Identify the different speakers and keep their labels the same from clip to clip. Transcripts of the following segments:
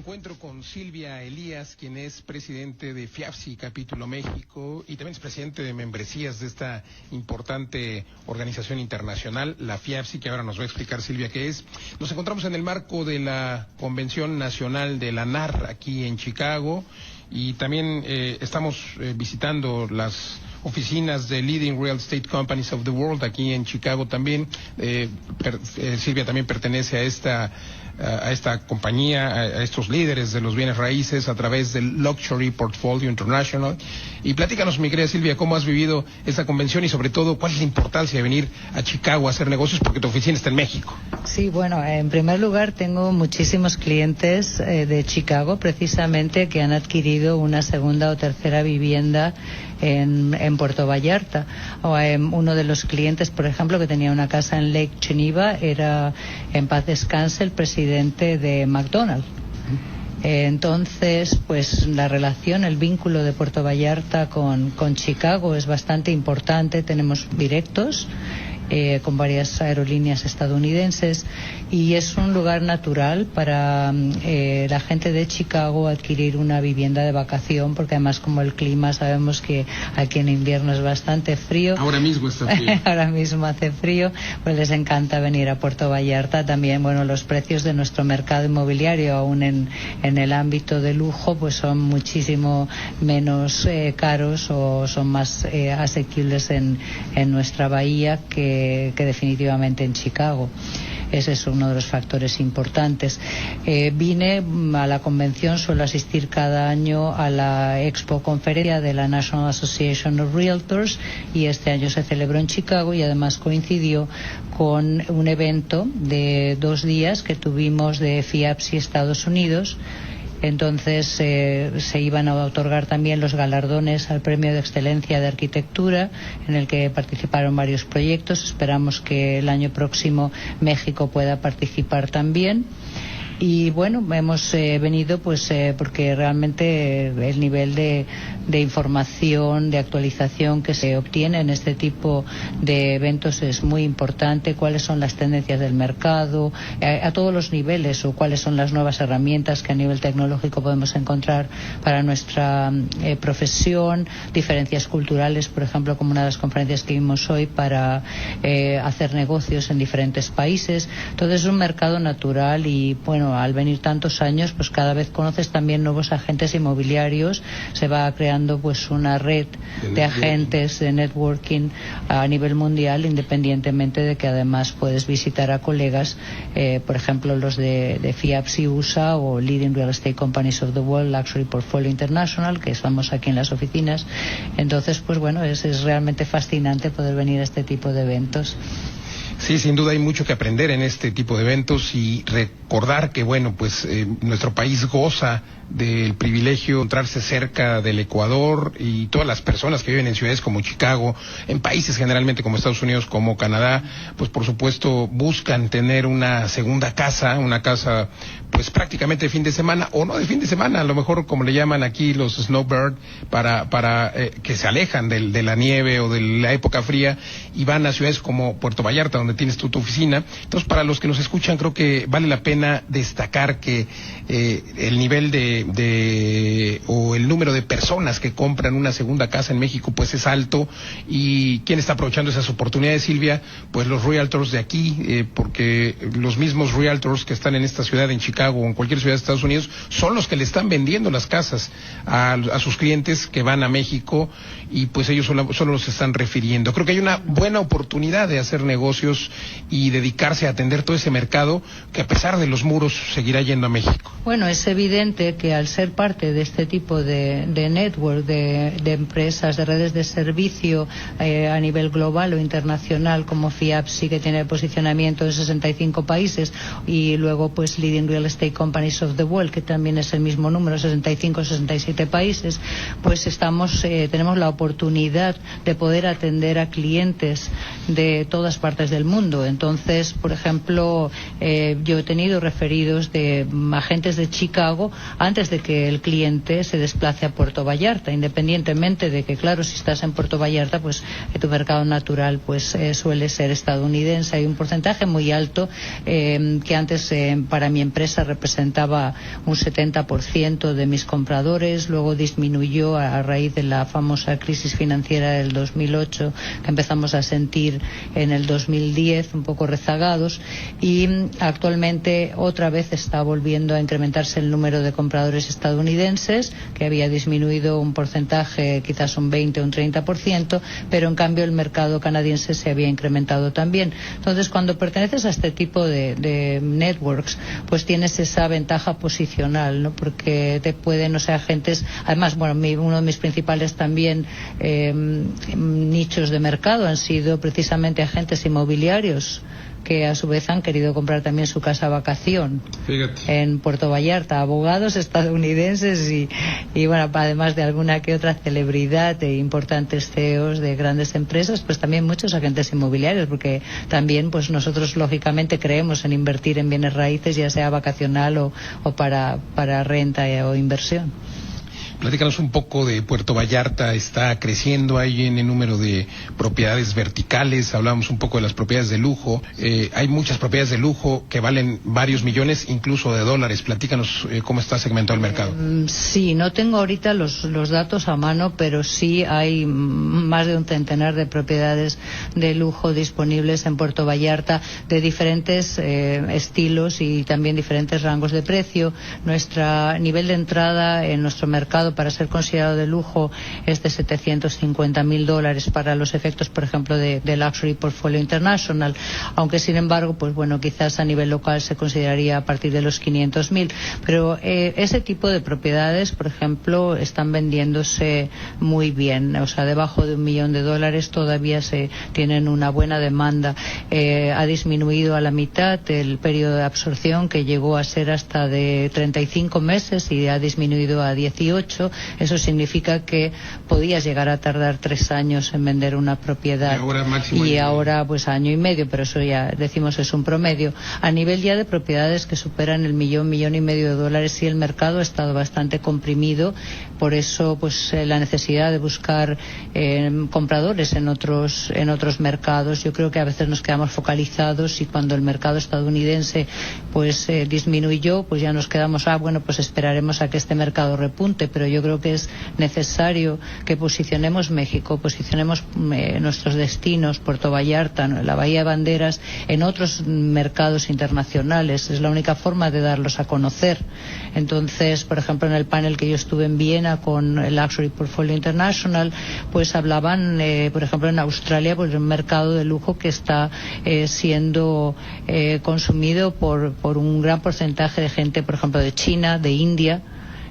Speaker 1: encuentro con Silvia Elías, quien es presidente de FIAPSI Capítulo México y también es presidente de membresías de esta importante organización internacional, la FIAPSI, que ahora nos va a explicar Silvia qué es. Nos encontramos en el marco de la Convención Nacional de la NAR aquí en Chicago y también estamos visitando las oficinas de Leading Real Estate Companies of the World aquí en Chicago también. Silvia también pertenece a esta compañía, a estos líderes de los bienes raíces a través del Luxury Portfolio International. Y platícanos, mi querida Silvia, cómo has vivido esta convención y sobre todo cuál es la importancia de venir a Chicago a hacer negocios, porque tu oficina está en México.
Speaker 2: Sí, bueno, en primer lugar tengo muchísimos clientes de Chicago precisamente que han adquirido una segunda o tercera vivienda en Puerto Vallarta. Uno de los clientes, por ejemplo, que tenía una casa en Lake Geneva, era, en paz descanse, el presidente de McDonald's. Entonces, pues la relación, el vínculo de Puerto Vallarta con Chicago es bastante importante. Tenemos directos con varias aerolíneas estadounidenses y es un lugar natural para la gente de Chicago adquirir una vivienda de vacación, porque además, como el clima, sabemos que aquí en invierno es bastante frío.
Speaker 1: Ahora mismo está frío.
Speaker 2: Ahora mismo hace frío, pues les encanta venir a Puerto Vallarta. También, bueno, los precios de nuestro mercado inmobiliario, aún en el ámbito de lujo, pues son muchísimo menos caros o son más asequibles en nuestra bahía que definitivamente en Chicago. Ese es uno de los factores importantes. Vine a la convención, suelo asistir cada año a la Expo Conferencia de la National Association of Realtors y este año se celebró en Chicago y además coincidió con un evento de 2 días que tuvimos de FIAPSI Estados Unidos. Entonces se iban a otorgar también los galardones al Premio de Excelencia de Arquitectura, en el que participaron varios proyectos. Esperamos que el año próximo México pueda participar también. Y bueno, hemos venido pues porque realmente el nivel de información, de actualización que se obtiene en este tipo de eventos es muy importante. Cuáles son las tendencias del mercado a todos los niveles, o cuáles son las nuevas herramientas que a nivel tecnológico podemos encontrar para nuestra profesión, diferencias culturales, por ejemplo, como una de las conferencias que vimos hoy, para hacer negocios en diferentes países. Todo es un mercado natural y bueno, al venir tantos años, pues cada vez conoces también nuevos agentes inmobiliarios. Se va creando pues una red de agentes de networking a nivel mundial, independientemente de que además puedes visitar a colegas, por ejemplo los de FIAPSI USA o Leading Real Estate Companies of the World, Luxury Portfolio International, que estamos aquí en las oficinas. Entonces, pues bueno, es realmente fascinante poder venir a este tipo de eventos.
Speaker 1: Sí, sin duda hay mucho que aprender en este tipo de eventos y recordar que, bueno, pues nuestro país goza del privilegio de encontrarse cerca del Ecuador, y todas las personas que viven en ciudades como Chicago, en países generalmente como Estados Unidos, como Canadá, pues por supuesto buscan tener una segunda casa, una casa pues prácticamente de fin de semana, o no de fin de semana, a lo mejor como le llaman aquí los snowbird, para que se alejan de la nieve o de la época fría y van a ciudades como Puerto Vallarta, donde tienes tu oficina. Entonces, para los que nos escuchan, creo que vale la pena destacar que el nivel o el número de personas que compran una segunda casa en México pues es alto. ¿Y quién está aprovechando esas oportunidades, Silvia? Pues los realtors de aquí, porque los mismos realtors que están en esta ciudad, en Chicago o en cualquier ciudad de Estados Unidos, son los que le están vendiendo las casas a sus clientes que van a México, y pues ellos solo los están refiriendo. Creo que hay una buena oportunidad de hacer negocios y dedicarse a atender todo ese mercado que, a pesar de los muros, seguirá yendo a México.
Speaker 2: Bueno, es evidente que al ser parte de este tipo de network, de empresas, de redes de servicio a nivel global o internacional, como FIAPSI, que tiene posicionamiento en 65 países, y luego pues Leading Real Estate Companies of the World, que también es el mismo número, 65 67 países, pues tenemos la oportunidad de poder atender a clientes de todas partes del mundo. Entonces, por ejemplo, yo he tenido referidos de agentes de Chicago antes de que el cliente se desplace a Puerto Vallarta, independientemente de que, claro, si estás en Puerto Vallarta, pues tu mercado natural pues suele ser estadounidense. Hay un porcentaje muy alto, que antes para mi empresa representaba un 70% de mis compradores, luego disminuyó a raíz de la famosa crisis financiera del 2008 que empezamos a sentir en el 2010, un poco rezagados, y actualmente otra vez está volviendo a incrementarse el número de compradores estadounidenses, que había disminuido un porcentaje, quizás un 20 o un 30%, pero en cambio el mercado canadiense se había incrementado también. Entonces, cuando perteneces a este tipo de networks, pues tienes esa ventaja posicional, ¿no? Porque te pueden, agentes, además, bueno, uno de mis principales también nichos de mercado han sido precisamente agentes inmobiliarios que a su vez han querido comprar también su casa vacación. Fíjate. En Puerto Vallarta, abogados estadounidenses y bueno, además de alguna que otra celebridad e importantes CEOs de grandes empresas, pues también muchos agentes inmobiliarios, porque también pues nosotros lógicamente creemos en invertir en bienes raíces, ya sea vacacional o para renta o inversión.
Speaker 1: Platícanos un poco de Puerto Vallarta. Está creciendo ahí en el número de propiedades verticales. Hablamos un poco de las propiedades de lujo. Hay muchas propiedades de lujo que valen varios millones, incluso de dólares. Platícanos cómo está segmentado el mercado.
Speaker 2: Sí, no tengo ahorita los datos a mano, pero sí hay más de un centenar de propiedades de lujo disponibles en Puerto Vallarta, de diferentes estilos y también diferentes rangos de precio. Nuestro nivel de entrada en nuestro mercado para ser considerado de lujo es de $750,000 para los efectos, por ejemplo, de Luxury Portfolio International, aunque sin embargo, pues bueno, quizás a nivel local se consideraría a partir de los 500,000, pero ese tipo de propiedades, por ejemplo, están vendiéndose muy bien, debajo de $1 millón todavía se tienen una buena demanda. Ha disminuido a la mitad el periodo de absorción, que llegó a ser hasta de 35 meses y ha disminuido a 18. Eso significa que podías llegar a tardar 3 años en vender una propiedad y ahora pues año y medio, pero eso ya decimos es un promedio. A nivel ya de propiedades que superan el millón y medio de dólares, sí, el mercado ha estado bastante comprimido, por eso pues la necesidad de buscar compradores en otros mercados. Yo creo que a veces nos quedamos focalizados y cuando el mercado estadounidense pues disminuyó, pues ya nos quedamos, pues esperaremos a que este mercado repunte, pero yo creo que es necesario que posicionemos México, posicionemos nuestros destinos, Puerto Vallarta, la Bahía de Banderas, en otros mercados internacionales. Es la única forma de darlos a conocer. Entonces, por ejemplo, en el panel que yo estuve en Viena con el Luxury Portfolio International, pues hablaban, por ejemplo, en Australia, pues un mercado de lujo que está siendo consumido por un gran porcentaje de gente, por ejemplo, de China, de India.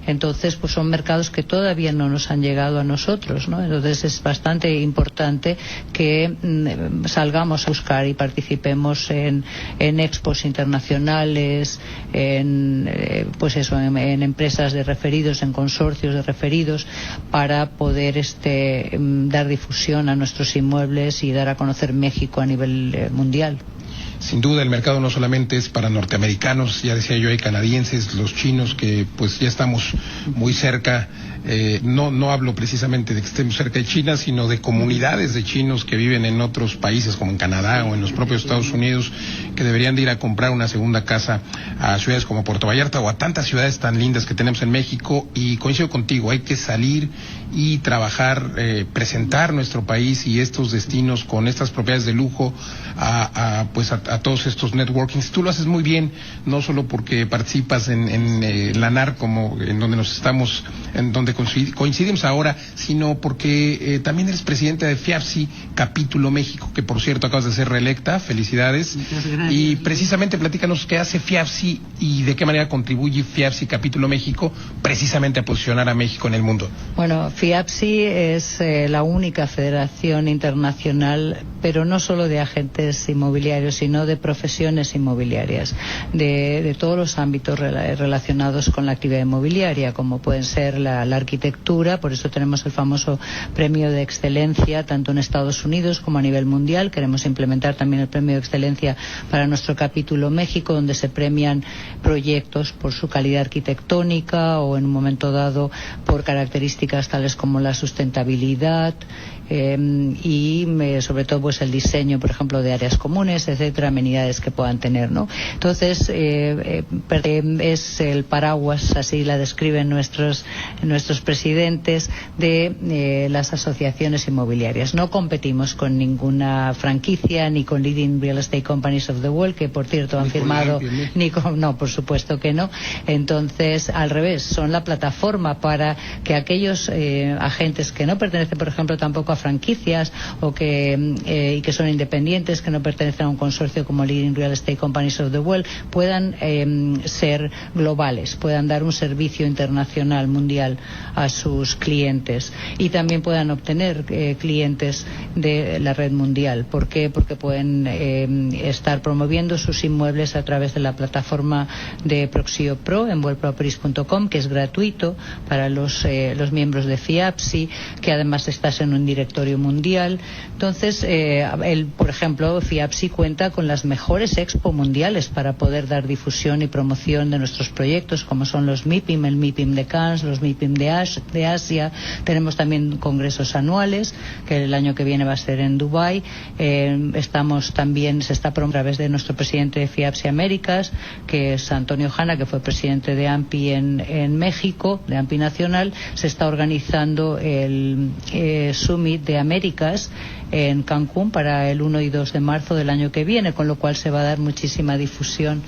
Speaker 2: Entonces, pues son mercados que todavía no nos han llegado a nosotros, ¿no? Entonces es bastante importante que salgamos a buscar y participemos en expos internacionales, en empresas de referidos, en consorcios de referidos, para poder dar difusión a nuestros inmuebles y dar a conocer México a nivel mundial.
Speaker 1: Sin duda el mercado no solamente es para norteamericanos, ya decía yo, hay canadienses, los chinos, que pues ya estamos muy cerca. No hablo precisamente de que estemos cerca de China, sino de comunidades de chinos que viven en otros países como en Canadá o en los propios Estados Unidos, que deberían de ir a comprar una segunda casa a ciudades como Puerto Vallarta o a tantas ciudades tan lindas que tenemos en México. Y coincido contigo, hay que salir y trabajar, presentar nuestro país y estos destinos con estas propiedades de lujo a todos estos networkings. Tú lo haces muy bien, no solo porque participas en la NAR, como en donde coincidimos ahora, sino porque también eres presidenta de FIAPSI Capítulo México, que por cierto acabas de ser reelecta. Felicidades.
Speaker 2: Muchas gracias.
Speaker 1: Y precisamente platícanos qué hace FIAPSI y de qué manera contribuye FIAPSI Capítulo México precisamente a posicionar a México en el mundo.
Speaker 2: Bueno, FIAPSI es la única federación internacional, pero no solo de agentes inmobiliarios, sino de profesiones inmobiliarias, de todos los ámbitos relacionados con la actividad inmobiliaria, como pueden ser la arquitectura. Por eso tenemos el famoso premio de excelencia tanto en Estados Unidos como a nivel mundial. Queremos implementar también el premio de excelencia para nuestro capítulo México, donde se premian proyectos por su calidad arquitectónica o en un momento dado por características tales como la sustentabilidad, y sobre todo pues el diseño, por ejemplo, de áreas comunes, etcétera, amenidades que puedan tener, ¿no? Entonces es el paraguas, así la describen nuestros presidentes, de las asociaciones inmobiliarias. No competimos con ninguna franquicia ni con Leading Real Estate Companies of the World, que por cierto han firmado, no, por supuesto que no. Entonces, al revés, son la plataforma para que aquellos agentes que no pertenecen, por ejemplo, tampoco a franquicias y que son independientes, que no pertenecen a un consorcio como Leading Real Estate Companies of the World, puedan ser globales, puedan dar un servicio internacional, mundial a sus clientes, y también puedan obtener clientes de la red mundial. ¿Por qué? Porque pueden estar promoviendo sus inmuebles a través de la plataforma de Proxio Pro en worldproperties.com, que es gratuito para los miembros de FIAPSI, que además estás en un directorio mundial. Entonces, por ejemplo, FIAPSI cuenta con las mejores expo mundiales para poder dar difusión y promoción de nuestros proyectos, como son los MIPIM, el MIPIM de Cannes, los MIPIM de Asia. Tenemos también congresos anuales, que el año que viene va a ser en Dubái. Se está promoviendo a través de nuestro presidente de FIAPSI Américas, que es Antonio Hanna, que fue presidente de AMPI en México, de AMPI Nacional. Se está organizando el Summit de Américas en Cancún para el 1 y 2 de marzo del año que viene, con lo cual se va a dar muchísima difusión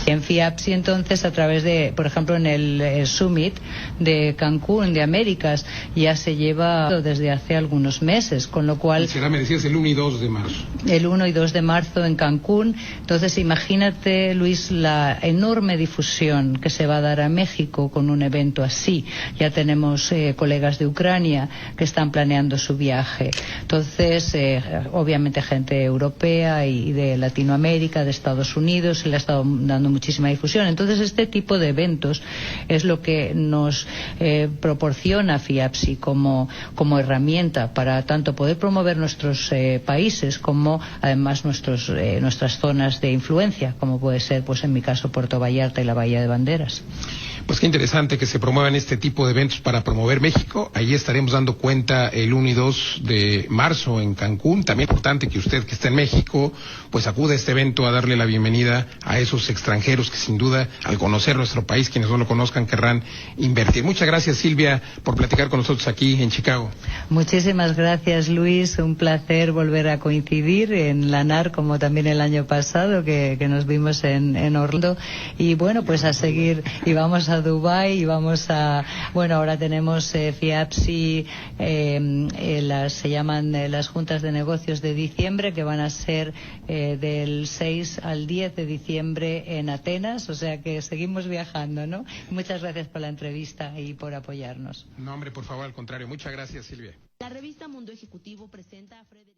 Speaker 2: en FIAPSI. Entonces, a través de, por ejemplo, en el Summit de Cancún, de Américas, ya se lleva desde hace algunos meses, con lo cual...
Speaker 1: Será, me decías, el 1 y 2 de marzo.
Speaker 2: El 1 y 2 de marzo en Cancún. Entonces, imagínate, Luis, la enorme difusión que se va a dar a México con un evento así. Ya tenemos colegas de Ucrania que están planeando su viaje. Entonces, obviamente gente europea y de Latinoamérica, de Estados Unidos, se le ha estado dando muchísima difusión. Entonces, este tipo de eventos es lo que nos proporciona FIAPSI como herramienta para tanto poder promover nuestros países como además nuestras zonas de influencia, como puede ser, pues en mi caso, Puerto Vallarta y la Bahía de Banderas.
Speaker 1: Pues qué interesante que se promuevan este tipo de eventos para promover México. Ahí estaremos dando cuenta el 1 y 2 de marzo en Cancún. También es importante que usted, que está en México, pues acude a este evento a darle la bienvenida a esos extranjeros que sin duda, al conocer nuestro país, quienes no lo conozcan, querrán invertir. Muchas gracias, Silvia, por platicar con nosotros aquí en Chicago.
Speaker 2: Muchísimas gracias, Luis. Un placer volver a coincidir en la NAR, como también el año pasado, que nos vimos en Orlando. Y bueno, pues a seguir, y vamos a Dubái, y vamos ahora tenemos FIAPSI, se llaman las juntas de negocios de diciembre, que van a ser del 6 al 10 de diciembre en Atenas, o sea que seguimos viajando, ¿no? Muchas gracias por la entrevista y por apoyarnos.
Speaker 1: No, hombre, por favor, al contrario. Muchas gracias, Silvia.
Speaker 3: La revista Mundo Ejecutivo presenta a Frederick